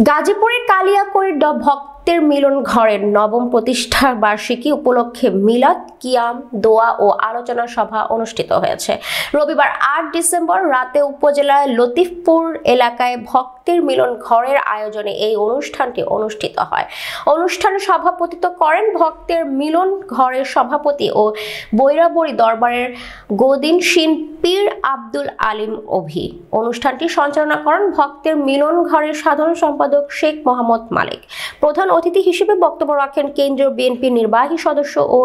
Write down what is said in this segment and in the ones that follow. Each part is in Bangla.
গাজীপুরের কালিয়াকৈর ভক্তের মিলন ঘরের নবম প্রতিষ্ঠার বার্ষিকী উপলক্ষে মিলাদ, কিয়াম, দোয়া ও আলোচনা সভা অনুষ্ঠিত হয়েছে। রবিবার ৮ ডিসেম্বর রাতে উপজেলার লতিফপুর এলাকায় ভক্তের মিলন ঘরের আয়োজনে এই অনুষ্ঠানটি অনুষ্ঠিত হয়। অনুষ্ঠানে সভাপতিত্ব করেন ভক্তের মিলন ঘরের সভাপতি ও বৈরাবরী দরবারের গদিনশীন পীর আব্দুল আলিম অভি। অনুষ্ঠানটি সঞ্চালনা করেন ভক্তের মিলন ঘরের সাধারণ সম্পাদক শেখ মোহাম্মদ মালিক। প্রধান অতিথি হিসেবে বক্তব্য রাখেন কেন্দ্রীয় বিএনপির নির্বাহী সদস্য ও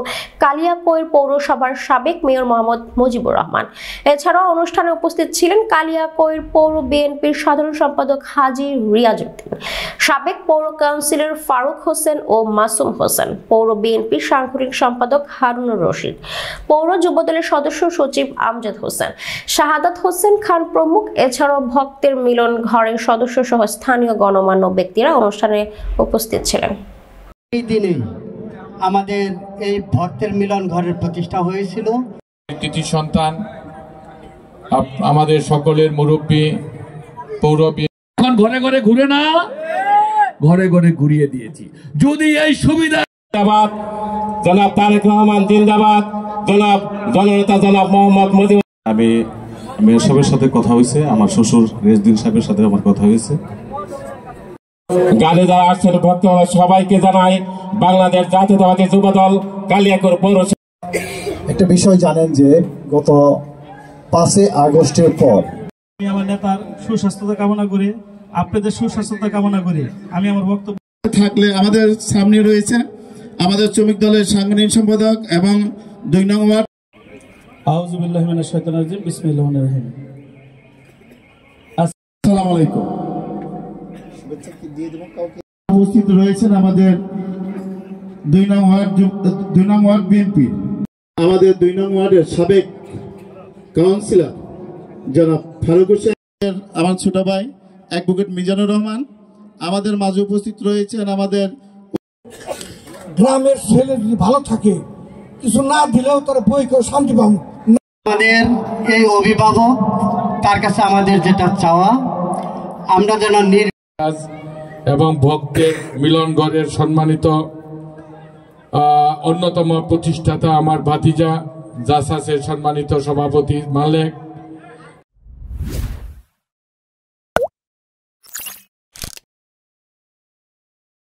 কালিয়াকৈর পৌরসভার সাবেক মেয়র মোহাম্মদ মুজিবুর রহমান। এছাড়াও অনুষ্ঠানে উপস্থিত ছিলেন কালিয়াকৈর পৌর বিএনপির সাধারণ সম্পাদক হাজী রিয়াজউদ্দিন, সাবেক পৌর কাউন্সিলর ফারুক হোসেন ও মাসুম হোসেন, পৌর বিএনপির সাংগঠনিক সম্পাদক হারুনুর রশিদ, পৌর যুবদলের সদস্য সচিব আমজাদ হোসেন, শাহাদাত হোসেন খান প্রমুখ। এছাড়াও ভক্তের মিলন ঘরের সদস্য সহ স্থানীয় গণমান্য ব্যক্তিরা অনুষ্ঠানে উপস্থিত ছিলেন। এই দিনে আমাদের এই ভক্তের মিলন ঘরের প্রতিষ্ঠা হয়েছিল। কৃতি সন্তান আমাদের সকলের মুরব্বী পৌর এখন ঘরে ঘরে ঘুরে না, ঘরে ঘরে ঘুরিয়ে দিয়েছি। যদি এই সুবিধা জনাব তারেক রহমান জিন্দাবাদ, জনাব জননেতা জনাব মোহাম্মদ মুজিব। আমি মেয়র সাহেবের সাথে কথা হয়েছে, আমার শ্বশুর রেজদিন সাহেবের সাথে আমার কথা হয়েছে। গানে যারা আসছেন ভক্ত সবাইকে জানাই বাংলাদেশ জাতীয়তাবাদী যুবদল কালিয়াকৈর পৌরসভা। একটা বিষয় জানেন যে গত 5 আগস্টের পর আমি আমার নেতার সুস্বাস্থ্যতা কামনা করি, আপনাদের সুস্বাস্থ্যতা কামনা করি। আমি আমার বক্তব্য থাকলে আমাদের সামনে রয়েছে আমাদের শ্রমিক দলের সাংগঠনিক সম্পাদক এবং 2 নং ওয়ার্ড। আউযু বিল্লাহি মিনাশ শাইতানির রাজিম, বিসমিল্লাহির রহমানির রহিম। আসসালামু আলাইকুম। উপস্থিত রয়েছেন আমাদের 2 নং ওয়ার্ড বিএনপি, আমাদের 2 নং ওয়ার্ডের সাবেক কাউন্সিলর জনাব ফারুক হোসেন, আমার ছোট ভাই অ্যাডভোকেট মিজানুর রহমান। আমাদের মাঝে উপস্থিত রয়েছেন আমাদের গ্রামের ছেলে যদি ভালো থাকে, কিছু না দিলেও তার বই কেউ শান্তি পাবো। আমাদের এই অভিভাবক, তার কাছে আমাদের যেটা চাওয়া, আমরা যেন এবং ভক্তের মিলন ঘরের সম্মানিত অন্যতম প্রতিষ্ঠাতা আমার ভাতিজা জাসাসের সম্মানিত সভাপতি মালেক,